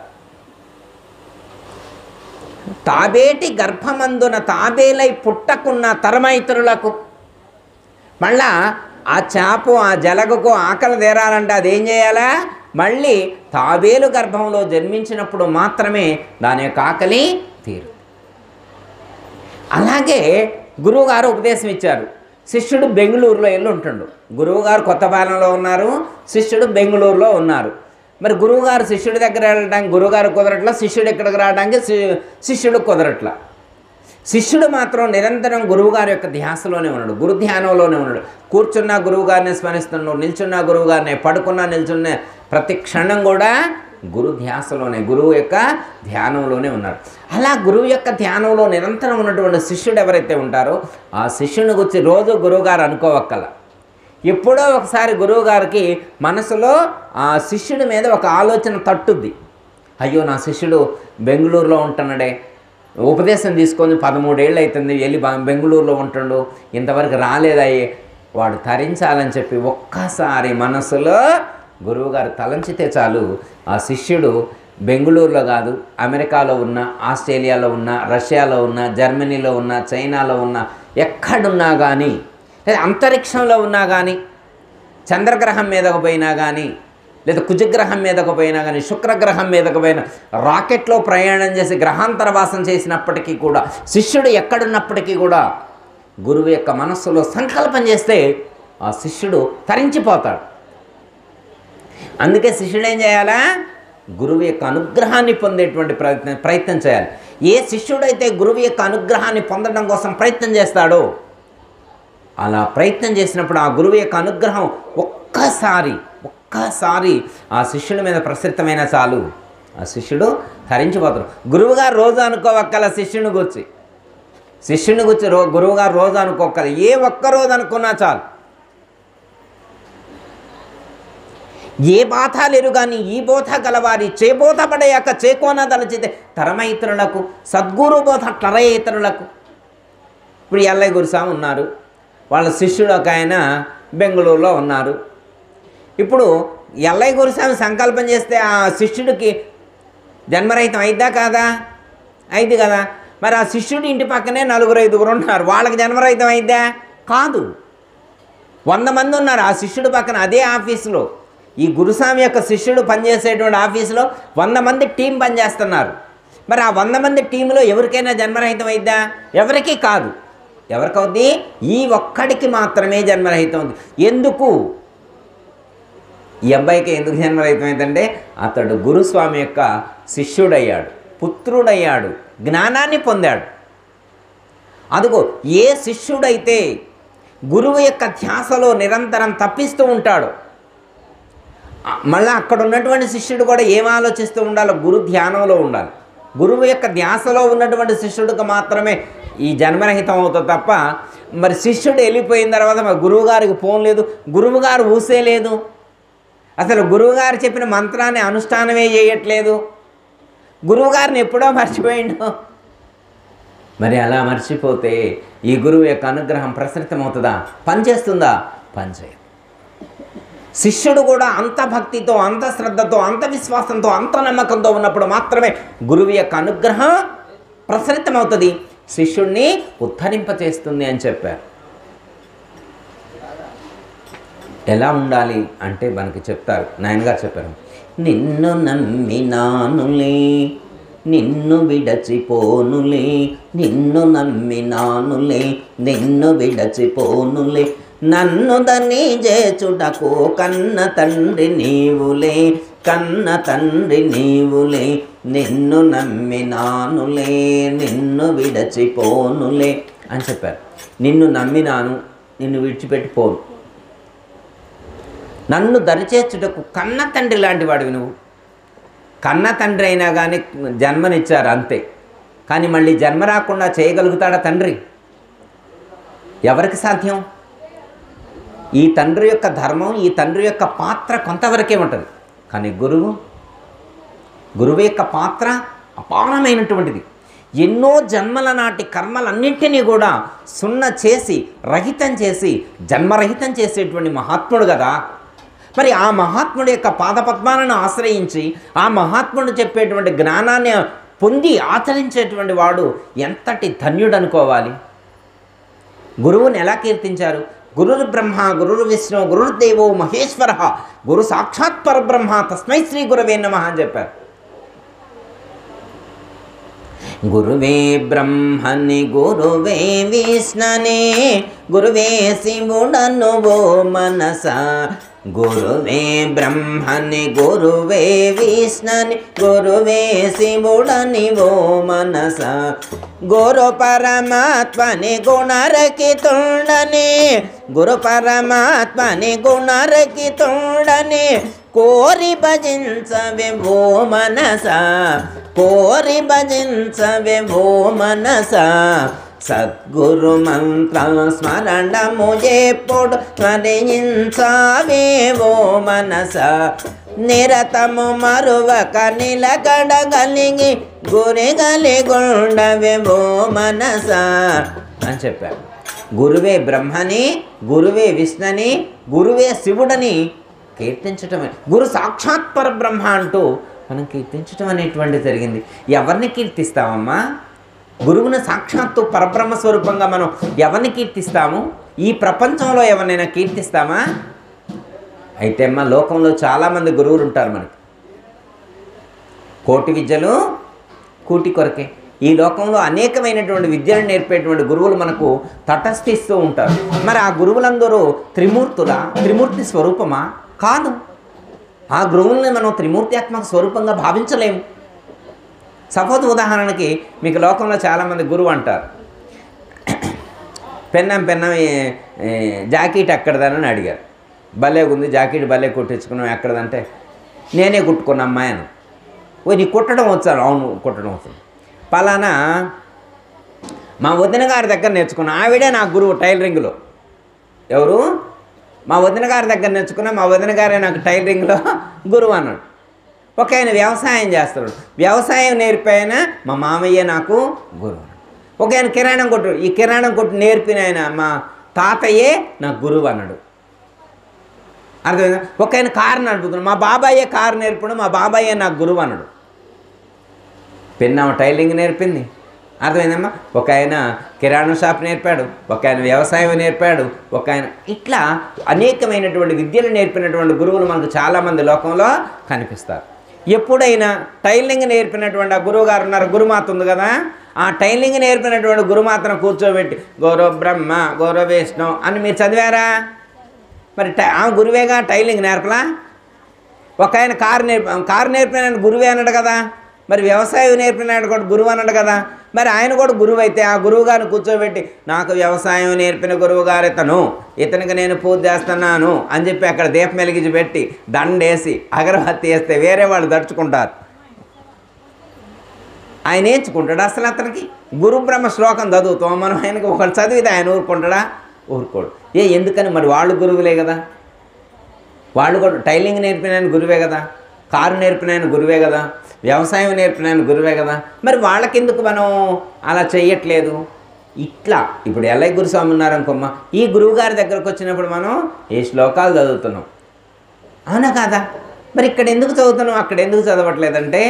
తాబేటి గర్భమందున తాబేలై పుట్టకున్న తరమైతులకు, మళ్ళా ఆ చేప ఆ జలగకు ఆకలి తీరాలంటే అదేం చేయాలా? మళ్ళీ తాబేలు గర్భంలో జన్మించినప్పుడు మాత్రమే దాని యొక్క ఆకలి తీరు. అలాగే గురువుగారు ఉపదేశం ఇచ్చారు. శిష్యుడు బెంగళూరులో వెళ్ళి ఉంటుండు. గురువుగారు కొత్తపాలెంలో ఉన్నారు, శిష్యుడు బెంగళూరులో ఉన్నారు. మరి గురువుగారు శిష్యుడి దగ్గర వెళ్ళడానికి గురువుగారు కుదరట్లా, శిష్యుడు ఇక్కడికి రావడానికి శిష్యుడు కుదరట్లా. శిష్యుడు మాత్రం నిరంతరం గురువుగారి యొక్క ధ్యాసలోనే ఉన్నాడు, గురు ధ్యానంలోనే ఉన్నాడు. కూర్చున్న గురువుగారిని స్మరిస్తున్నాడు, నిల్చున్న గురువుగారిని, పడుకున్న నిల్చున్న ప్రతి క్షణం కూడా గురు ధ్యాసలోనే, గురువు యొక్క ధ్యానంలోనే ఉన్నారు. అలా గురువు యొక్క ధ్యానంలో నిరంతరం ఉన్నటువంటి శిష్యుడు ఎవరైతే ఉంటారో ఆ శిష్యుని గురించి రోజు గురువుగారు అనుకోవక్కల. ఎప్పుడో ఒకసారి గురువుగారికి మనసులో ఆ శిష్యుడి మీద ఒక ఆలోచన తట్టుద్ది. అయ్యో నా శిష్యుడు బెంగళూరులో ఉంటున్నాడే, ఉపదేశం తీసుకొని 13 ఏళ్ళు అవుతుంది, వెళ్ళి బెంగళూరులో ఉంటుండు, ఇంతవరకు రాలేదయ్యే, వాడు తరించాలని చెప్పి ఒక్కసారి మనసులో గురువుగారు తలంచితే చాలు, ఆ శిష్యుడు బెంగళూరులో కాదు, అమెరికాలో ఉన్న, ఆస్ట్రేలియాలో ఉన్న, రష్యాలో ఉన్న, జర్మనీలో ఉన్న, చైనాలో ఉన్న, ఎక్కడున్నా కానీ, లేదా అంతరిక్షంలో ఉన్నా కానీ, చంద్రగ్రహం మీదకు పోయినా కానీ, లేదా కుజగ్రహం మీదకు పోయినా కానీ, శుక్రగ్రహం మీదకు పోయినా, రాకెట్లో ప్రయాణం చేసి గ్రహాంతరవాసం చేసినప్పటికీ కూడా, శిష్యుడు ఎక్కడున్నప్పటికీ కూడా గురువు యొక్క మనస్సులో సంకల్పం చేస్తే ఆ శిష్యుడు తరించిపోతాడు. అందుకే శిష్యుడు ఏం చేయాలా? గురువు యొక్క అనుగ్రహాన్ని పొందేటువంటి ప్రయత్నం చేయాలి. ఏ శిష్యుడైతే గురువు యొక్క అనుగ్రహాన్ని పొందడం కోసం ప్రయత్నం చేస్తాడో, అలా ప్రయత్నం చేసినప్పుడు ఆ గురువు యొక్క అనుగ్రహం ఒక్కసారి ఆ శిష్యుడి మీద ప్రసరితమైన చాలు, ఆ శిష్యుడు తరించిపోతాడు. గురువుగారు రోజు అనుకోవక్కల శిష్యుని గురించి గురువుగారు రోజు అనుకోక్కల, ఏ ఒక్కరోజు అనుకున్నా చాలు. ఏ బాధ లేరు కానీ ఈ బోధ గలవారి చేబోధ పడయాక చేకోన దలచితే తరమైతులకు సద్గురు బోధ టరయితరులకు. ఇప్పుడు ఎల్లయ్య గురుస్వామి ఉన్నారు, వాళ్ళ శిష్యుడు ఒక ఆయన బెంగళూరులో ఉన్నారు. ఇప్పుడు ఎల్లయ్య గురుస్వామి సంకల్పం చేస్తే ఆ శిష్యుడికి జన్మరహితం అయిద్దా కాదా? అయింది కదా. మరి ఆ శిష్యుడి ఇంటి పక్కనే 4-5 ఉన్నారు, వాళ్ళకి జన్మరహితం అయిద్దా? కాదు. 100 మంది ఉన్నారు ఆ శిష్యుడి పక్కన, అదే ఆఫీసులో. ఈ గురుస్వామి యొక్క శిష్యుడు పనిచేసేటువంటి ఆఫీసులో 100 మంది టీం పనిచేస్తున్నారు. మరి ఆ 100 మంది టీంలో ఎవరికైనా జన్మరహితం అయిద్దా? ఎవరికీ కాదు. ఎవరికవుద్ది? ఈ ఒక్కడికి మాత్రమే జన్మరహితం ఉంది. ఎందుకు? ఈ అబ్బాయికి ఎందుకు జన్మరహితం అయిందంటే అతడు గురుస్వామి యొక్క శిష్యుడయ్యాడు, పుత్రుడయ్యాడు, జ్ఞానాన్ని పొందాడు. అదిగో ఏ శిష్యుడైతే గురువు యొక్క ధ్యాసలో నిరంతరం తప్పిస్తూ ఉంటాడో, మళ్ళీ అక్కడ ఉన్నటువంటి శిష్యుడు కూడా ఏం ఆలోచిస్తూ ఉండాలో? గురు ధ్యానంలో ఉండాలి, గురువు యొక్క ధ్యాసలో ఉన్నటువంటి శిష్యుడికి మాత్రమే ఈ జన్మరహితం అవుతుంది తప్ప మరి శిష్యుడు వెళ్ళిపోయిన తర్వాత మరి గురువుగారికి ఫోన్ లేదు, గురువుగారు ఊసే లేదు, అసలు గురువుగారు చెప్పిన మంత్రాన్ని అనుష్ఠానమే చేయట్లేదు, గురువుగారిని ఎప్పుడో మర్చిపోయిండు. మరి అలా మర్చిపోతే ఈ గురువు యొక్క అనుగ్రహం ప్రసరితమవుతుందా? పనిచేస్తుందా? పనిచేయదు. శిష్యుడు కూడా అంత భక్తితో, అంత శ్రద్ధతో, అంత విశ్వాసంతో, అంత నమ్మకంతో ఉన్నప్పుడు మాత్రమే గురువు యొక్క అనుగ్రహం ప్రసరితమవుతుంది, శిష్యుడిని ఉద్ధరింపచేస్తుంది అని చెప్పారు. ఎలా ఉండాలి అంటే మనకి చెప్తారు, నాయనగారు చెప్పారు, నిన్ను నమ్మినానులే నిన్ను విడచిపోనులే, నిన్ను నమ్మినానులే నిన్ను విడచిపోనులే, నన్ను దని చేచుటకు కన్న తండ్రి నీవులే, కన్న తండ్రి నీవులే, నిన్ను నమ్మినానులే నిన్ను విడచిపోనులే అని చెప్పారు. నిన్ను నమ్మినాను, నిన్ను విడిచిపెట్టిపోను, నన్ను దరిచేర్చుటకు కన్న తండ్రి లాంటి వాడివి నువ్వు. కన్న తండ్రి అయినా కానీ జన్మనిచ్చారు అంతే, కానీ మళ్ళీ జన్మ రాకుండా చేయగలుగుతాడా తండ్రి? ఎవరికి సాధ్యం? ఈ తండ్రి యొక్క ధర్మం, ఈ తండ్రి యొక్క పాత్ర కొంతవరకే ఉంటుంది, కానీ గురువు యొక్క పాత్ర అపారమైనటువంటిది. ఎన్నో జన్మల నాటి కర్మలన్నింటినీ కూడా సున్న చేసి రహితం చేసి జన్మరహితం చేసేటువంటి మహాత్ముడు కదా. మరి ఆ మహాత్ముడి యొక్క పాదపద్మాలను ఆశ్రయించి ఆ మహాత్ముడు చెప్పేటువంటి జ్ఞానాన్ని పొంది ఆచరించేటువంటి వాడు ఎంతటి ధన్యుడు అనుకోవాలి. గురువుని ఎలా కీర్తించారు? గురుర్ బ్రహ్మ గురుర్ విష్ణు గురుర్దేవో మహేశ్వర గురు సాక్షాత్ పరబ్రహ్మ తస్మై శ్రీ గురవే నమః అని చెప్పారు. గురువే బ్రహ్మని గురువే విష్ణుని గురువే శివుడను ఓ మనస, గురువే బ్రహ్మని గురువే విష్ణుని గురువే శివుడని ఓ మనస, గురు పరమాత్మని గుణరకితుండని గురు పరమాత్మని గుణరకితుండని కోరి భజించవే ఓ మనస, కోరి భజించవే ఓ మనస, సద్గురు మంత్ర స్మరణము ఎప్పుడు స్మరించావే ఓ మనస, నిరతము మరువక నిలకడగలిగి గురిగలిగుండవే ఓ మనస అని చెప్పారు. గురువే బ్రహ్మని గురువే విష్ణుని గురువే శివుడని కీర్తించటమే, గురు సాక్షాత్ పరబ్రహ్మ అంటూ మనం కీర్తించటం అనేటువంటి జరిగింది. ఎవరిని కీర్తిస్తామమ్మా? గురువుని సాక్షాత్తు పరబ్రహ్మ స్వరూపంగా మనం ఎవరిని కీర్తిస్తాము? ఈ ప్రపంచంలో ఎవరినైనా కీర్తిస్తామా? అయితే అమ్మ, లోకంలో చాలామంది గురువులు ఉంటారు మనకి. కోటి విద్యలు కూటి కొరకే. ఈ లోకంలో అనేకమైనటువంటి విద్యను నేర్పేటువంటి గురువులు మనకు తటస్థిస్తూ ఉంటారు. మరి ఆ గురువులందరూ త్రిమూర్తి స్వరూపమా? కాదు. ఆ గురువుల్ని మనం త్రిమూర్త్యాత్మక స్వరూపంగా భావించలేము. సపోజ్ ఉదాహరణకి మీకు లోకంలో చాలామంది గురువు అంటారు, పెన్నం జాకెట్ ఎక్కడదని అడిగారు. భలే ఉంది జాకెట్, భలే కుట్టించుకున్నాం, ఎక్కడదంటే నేనే కుట్టుకున్నా అమ్మాయి అని. నీకు కుట్టడం వచ్చాను? అవును కుట్టడం వచ్చాను. పలానా మా వదిన గారి దగ్గర నేర్చుకున్నా, ఆవిడే నా గురువు టైలరింగ్లో. ఎవరు? మా వదిన గారి దగ్గర నేర్చుకున్నా, మా వదిన గారే నాకు టైలరింగ్లో గురువు అన్నాడు. ఒక ఆయన వ్యవసాయం చేస్తాడు, వ్యవసాయం నేర్పాయన మా మామయ్య నాకు గురువు అన్నాడు. ఒక ఆయన కిరాణం కొట్టు, ఈ కిరాణం కొట్టు నేర్పిన ఆయన మా తాతయ్యే నాకు గురువు అన్నాడు. అర్థమైందా? ఒక ఆయన కారు నడుపుతున్నాడు, మా బాబాయ్యే కారు నేర్పడు, మా బాబాయ్యే నాకు గురువు అన్నాడు. పెన్నామ టైలింగ్ నేర్పింది. అర్థమైందమ్మా? ఒక ఆయన కిరాణా షాప్ నేర్పాడు, ఒక ఆయన వ్యవసాయం నేర్పాడు, ఒక ఆయన ఇట్లా అనేకమైనటువంటి విద్యలు నేర్పినటువంటి గురువులు మనకు చాలామంది లోకంలో కనిపిస్తారు. ఎప్పుడైనా టైలింగ్ నేర్పినటువంటి ఆ గురువు గారు ఉన్నారు, గురుమాత ఉంది కదా, ఆ టైలింగ్ నేర్పినటువంటి గురుమాతను కూర్చోబెట్టి గౌరవ బ్రహ్మ గౌరవ విష్ణు అని మీరు చదివారా? మరి ఆ గురువేగా టైలింగ్ నేర్పలా? ఒక ఆయన కారు నేర్పిన గురువే అన్నాడు కదా, మరి వ్యవసాయం నేర్పినాడు కూడా గురువు అన్నాడు కదా, మరి ఆయన కూడా గురువు అయితే ఆ గురువు గారిని కూర్చోబెట్టి నాకు వ్యవసాయం నేర్పిన గురువు గారు ఇతనికి నేను పూజ చేస్తున్నాను అని చెప్పి అక్కడ దీపం వెలిగించి పెట్టి దండేసి అగరబత్తి వేస్తే వేరే వాళ్ళు దడుచుకుంటారు. ఆయన నేర్చుకుంటాడు. అసలు అతనికి గురు బ్రహ్మ శ్లోకం చదువుతాం మనం, ఆయనకి ఒకళ్ళు చదివితే ఆయన ఊరుకుంటాడా? ఊరుకోడు. ఎందుకని? మరి వాళ్ళు గురువులే కదా, వాళ్ళు కూడా టైలింగ్ నేర్పిన ఆయన గురువే కదా, కారు నేర్పిన ఆయన గురువే కదా, వ్యవసాయం నేర్పిన ఆయన గురువే కదా, మరి వాళ్ళకెందుకు మనం అలా చేయట్లేదు? ఇట్లా ఇప్పుడు ఎల్ఐ గురుస్వామి ఉన్నారనుకోమ్మ, ఈ గురువుగారి దగ్గరకు వచ్చినప్పుడు మనం ఏ శ్లోకాలు చదువుతున్నాం, అవునా కాదా? మరి ఇక్కడ ఎందుకు చదువుతున్నాం, అక్కడ ఎందుకు చదవట్లేదంటే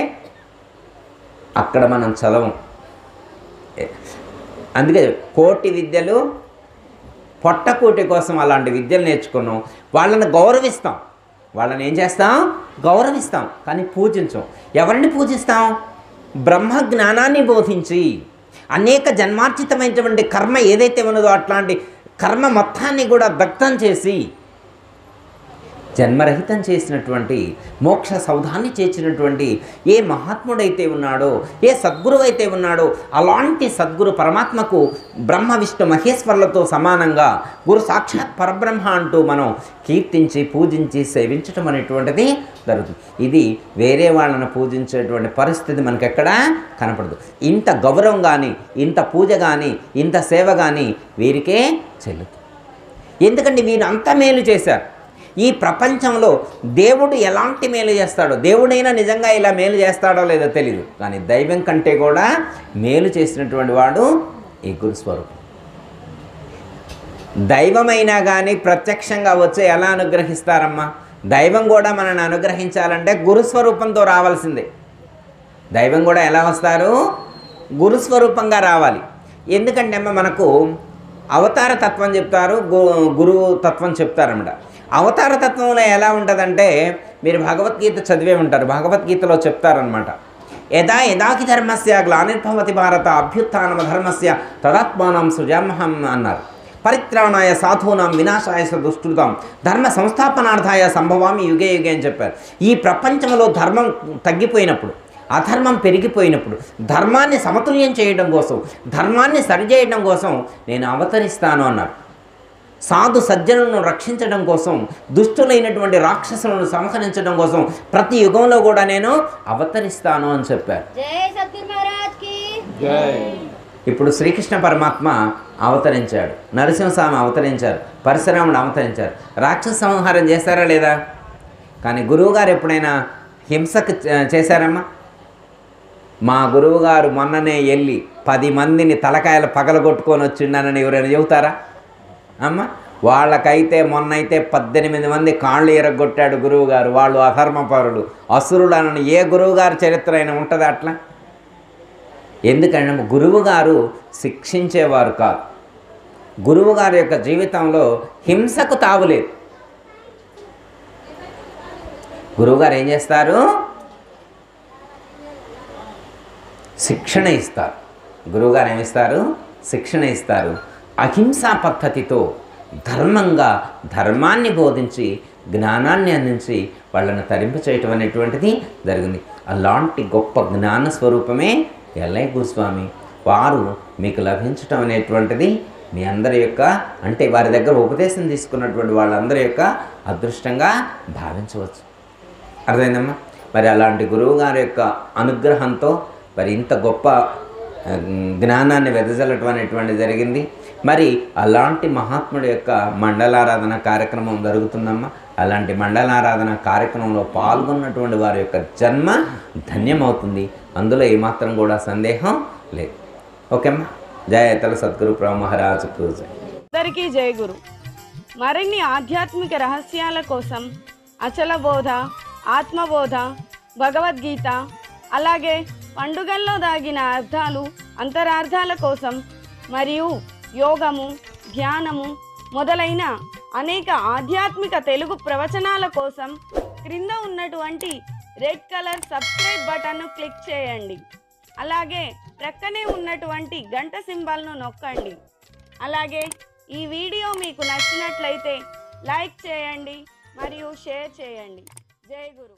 అక్కడ మనం చదవం. అందుకే కోటి విద్యలు పొట్టకూటి కోసం అలాంటి విద్యలు నేర్చుకున్నాం. వాళ్ళని గౌరవిస్తాం, వాళ్ళని ఏం చేస్తాం? గౌరవిస్తాం, కానీ పూజించం. ఎవరిని పూజిస్తాం? బ్రహ్మ జ్ఞానాన్ని బోధించి అనేక జన్మార్జితమైనటువంటి కర్మ ఏదైతే ఉన్నదో అట్లాంటి కర్మ మొత్తాన్ని కూడా దగ్ధం చేసి జన్మరహితం చేసినటువంటి మోక్ష సౌధాన్ని చేర్చినటువంటి ఏ మహాత్ముడైతే ఉన్నాడో, ఏ సద్గురువు అయితే ఉన్నాడో అలాంటి సద్గురు పరమాత్మకు బ్రహ్మ విష్ణు మహేశ్వరులతో సమానంగా గురు సాక్షాత్ పరబ్రహ్మ అంటూ మనం కీర్తించి పూజించి సేవించటం అనేటువంటిది జరుగుతుంది. ఇది వేరే వాళ్ళను పూజించేటువంటి పరిస్థితి మనకు ఎక్కడా కనపడదు. ఇంత గౌరవం కానీ, ఇంత పూజ కానీ, ఇంత సేవ కానీ వీరికే చెల్లుతుంది. ఎందుకంటే వీరు అంత మేలు చేశారు. ఈ ప్రపంచంలో దేవుడు ఎలాంటి మేలు చేస్తాడో, దేవుడైనా నిజంగా ఇలా మేలు చేస్తాడో లేదో తెలియదు, కానీ దైవం కంటే కూడా మేలు చేసినటువంటి వాడు ఈ గురుస్వరూపం. దైవమైనా కానీ ప్రత్యక్షంగా వచ్చి ఎలా అనుగ్రహిస్తారమ్మా? దైవం కూడా మనల్ని అనుగ్రహించాలంటే గురుస్వరూపంతో రావాల్సిందే. దైవం కూడా ఎలా వస్తారు? గురుస్వరూపంగా రావాలి. ఎందుకంటే అమ్మ మనకు అవతార తత్వం చెప్తారు, గురువు తత్వం చెప్తారన్నమాట. అవతార తత్వంలో ఎలా ఉంటుందంటే, మీరు భగవద్గీత చదివే ఉంటారు, భగవద్గీతలో చెప్తారనమాట. యదా యదాకి ధర్మస్య గ్లానిర్భవతి భారత అభ్యుత్థానమ ధర్మస్య తదాత్మానం సృజామ్యహం అన్నారు. పరిత్రాణాయ సాధూనాం వినాశాయ దుష్కృతాం ధర్మ సంస్థాపనార్థాయ సంభవామి యుగే యుగే అని చెప్పారు. ఈ ప్రపంచంలో ధర్మం తగ్గిపోయినప్పుడు, అధర్మం పెరిగిపోయినప్పుడు ధర్మాన్ని సమతుల్యం చేయడం కోసం, ధర్మాన్ని సరిచేయడం కోసం నేను అవతరిస్తాను అన్నారు. సాధు సజ్జనులను రక్షించడం కోసం, దుష్టులైనటువంటి రాక్షసులను సంహరించడం కోసం ప్రతి యుగంలో కూడా నేను అవతరిస్తాను అని చెప్పారు. ఇప్పుడు శ్రీకృష్ణ పరమాత్మ అవతరించాడు, నరసింహస్వామి అవతరించారు, పరశురాముడు అవతరించారు. రాక్షస సంహారం చేశారా లేదా? కానీ గురువుగారు ఎప్పుడైనా హింసకు చేశారమ్మా? మా గురువుగారు మొన్ననే వెళ్ళి 10 మందిని తలకాయలు పగలగొట్టుకొని వచ్చిండనని ఎవరైనా చెబుతారా అమ్మ? వాళ్ళకైతే మొన్నైతే 18 మంది కాళ్ళు ఎరగొట్టాడు గురువుగారు. వాళ్ళు అధర్మపరులు, అసురుడనని ఏ గురువుగారు చరిత్ర అయినా ఉంటుంది అట్లా? ఎందుకంటే గురువుగారు శిక్షించేవారు కాదు. గురువుగారి యొక్క జీవితంలో హింసకు తావులేదు. గురువుగారు ఏం చేస్తారు? శిక్షణ ఇస్తారు. గురువుగారు ఏమిస్తారు? శిక్షణ ఇస్తారు. అహింసా పద్ధతితో ధర్మంగా ధర్మాన్ని బోధించి జ్ఞానాన్ని అందించి వాళ్ళను తరింప చేయటం అనేటువంటిది జరిగింది. అలాంటి గొప్ప జ్ఞాన స్వరూపమే ఎల్ఐ గురుస్వామి. వారు మీకు లభించటం అనేటువంటిది మీ అందరి యొక్క, అంటే వారి దగ్గర ఉపదేశం తీసుకున్నటువంటి వాళ్ళందరి యొక్క అదృష్టంగా భావించవచ్చు. అర్థమైందమ్మా? మరి అలాంటి గురువు గారి యొక్క అనుగ్రహంతో మరి ఇంత గొప్ప జ్ఞానాన్ని వెదజల్లటం అనేటువంటిది జరిగింది. మరి అలాంటి మహాత్ముడి యొక్క మండలారాధన కార్యక్రమం జరుగుతుందమ్మా. అలాంటి మండలారాధన కార్యక్రమంలో పాల్గొన్నటువంటి వారి యొక్క జన్మ ధన్యమవుతుంది. అందులో ఏమాత్రం కూడా సందేహం లేదు. ఓకే అమ్మా. జయ సద్గురు ప్రభు మహారాజుకు జై. అందరికీ జై గురు. మరిన్ని ఆధ్యాత్మిక రహస్యాల కోసం అచల బోధ, ఆత్మబోధ, భగవద్గీత, అలాగే పండుగల్లో దాగిన అర్థాలు, అంతరార్థాల కోసం మరియు యోగము, ధ్యానము మొదలైన అనేక ఆధ్యాత్మిక తెలుగు ప్రవచనాల కోసం క్రింద ఉన్నటువంటి రెడ్ కలర్ సబ్స్క్రైబ్ బటన్ను క్లిక్ చేయండి. అలాగే ప్రక్కనే ఉన్నటువంటి గంట సింబల్ను నొక్కండి. అలాగే ఈ వీడియో మీకు నచ్చినట్లయితే లైక్ చేయండి మరియు షేర్ చేయండి. జై గురు.